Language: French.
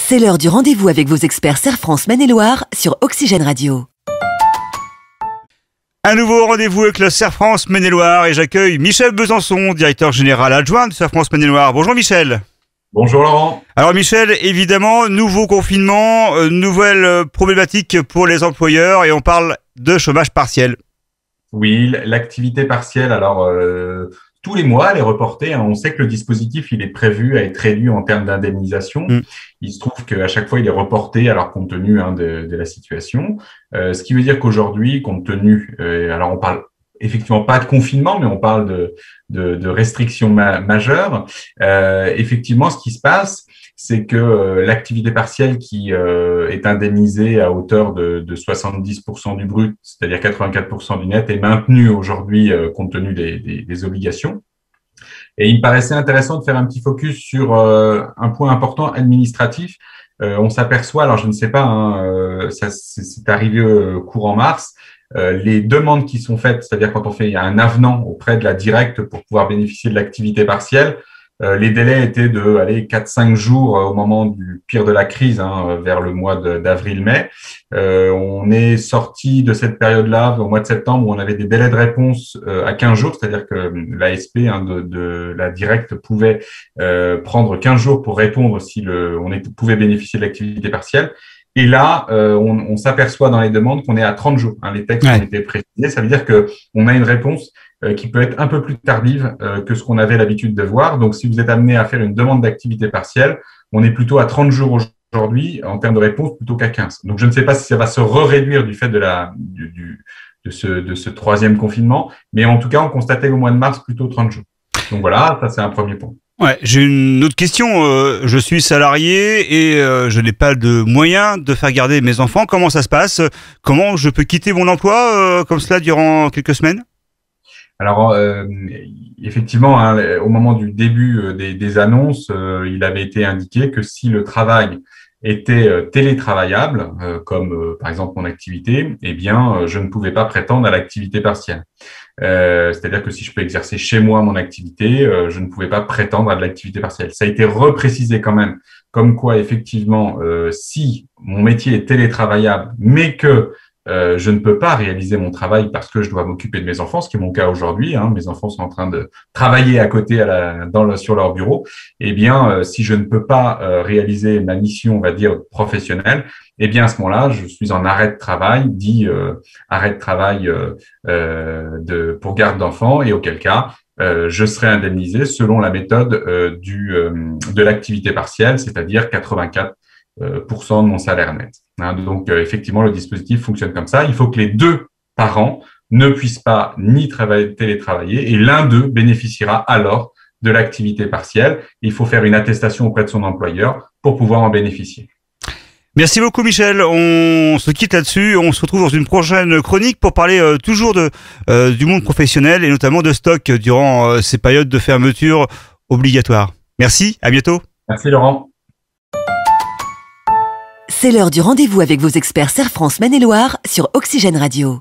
C'est l'heure du rendez-vous avec vos experts Serre France Maine-et-Loire sur Oxygène Radio. Un nouveau rendez-vous avec le Serre France Maine-et-Loire et j'accueille Michel Besançon, directeur général adjoint de Serre France Maine-et-Loire. Bonjour Michel. Bonjour Laurent. Alors Michel, évidemment, nouveau confinement, nouvelle problématique pour les employeurs et on parle de chômage partiel. Oui, l'activité partielle, alors tous les mois, elle est reportée. On sait que le dispositif, il est prévu à être réduit en termes d'indemnisation. Il se trouve qu'à chaque fois, il est reporté, alors compte tenu de la situation. Ce qui veut dire qu'aujourd'hui, compte tenu, alors on parle effectivement pas de confinement, mais on parle de restrictions majeures. Effectivement, ce qui se passe, c'est que l'activité partielle qui est indemnisée à hauteur de 70% du brut, c'est-à-dire 84% du net, est maintenue aujourd'hui compte tenu des obligations. Et il me paraissait intéressant de faire un petit focus sur un point important administratif. On s'aperçoit, alors je ne sais pas, c'est arrivé courant mars, les demandes qui sont faites, c'est-à-dire quand on fait un avenant auprès de la directe pour pouvoir bénéficier de l'activité partielle, les délais étaient de 4-5 jours au moment du pire de la crise, vers le mois d'avril-mai. On est sorti de cette période-là au mois de septembre où on avait des délais de réponse à 15 jours, c'est-à-dire que l'ASP de la directe pouvait prendre 15 jours pour répondre si pouvait bénéficier de l'activité partielle. Et là, on s'aperçoit dans les demandes qu'on est à 30 jours. Les textes ont été précisés. Ça veut dire que on a une réponse qui peut être un peu plus tardive que ce qu'on avait l'habitude de voir. Donc, si vous êtes amené à faire une demande d'activité partielle, on est plutôt à 30 jours aujourd'hui en termes de réponse plutôt qu'à 15. Donc, je ne sais pas si ça va se réduire du fait de ce troisième confinement, mais en tout cas, on constatait au mois de mars plutôt 30 jours. Donc voilà, ça c'est un premier point. Ouais, j'ai une autre question. Je suis salarié et je n'ai pas de moyens de faire garder mes enfants. Comment ça se passe? Comment je peux quitter mon emploi comme cela durant quelques semaines? Alors, effectivement, au moment du début des annonces, il avait été indiqué que si le travail était télétravaillable, comme par exemple mon activité, eh bien, je ne pouvais pas prétendre à l'activité partielle. C'est-à-dire que si je peux exercer chez moi mon activité, je ne pouvais pas prétendre à de l'activité partielle. Ça a été reprécisé quand même, comme quoi effectivement, si mon métier est télétravaillable, mais que je ne peux pas réaliser mon travail parce que je dois m'occuper de mes enfants, ce qui est mon cas aujourd'hui. Mes enfants sont en train de travailler à côté sur leur bureau. Eh bien, si je ne peux pas réaliser ma mission, on va dire professionnelle, eh bien à ce moment-là, je suis en arrêt de travail, arrêt de travail pour garde d'enfants, et auquel cas je serai indemnisé selon la méthode de l'activité partielle, c'est-à-dire 84% de mon salaire net. Donc, effectivement, le dispositif fonctionne comme ça. Il faut que les deux parents ne puissent pas ni télétravailler et l'un d'eux bénéficiera alors de l'activité partielle. Il faut faire une attestation auprès de son employeur pour pouvoir en bénéficier. Merci beaucoup Michel, on se quitte là-dessus, on se retrouve dans une prochaine chronique pour parler toujours du monde professionnel et notamment de stock durant ces périodes de fermeture obligatoire. Merci, à bientôt. Merci Laurent. C'est l'heure du rendez-vous avec vos experts Serre France Maine-et-Loire sur Oxygène Radio.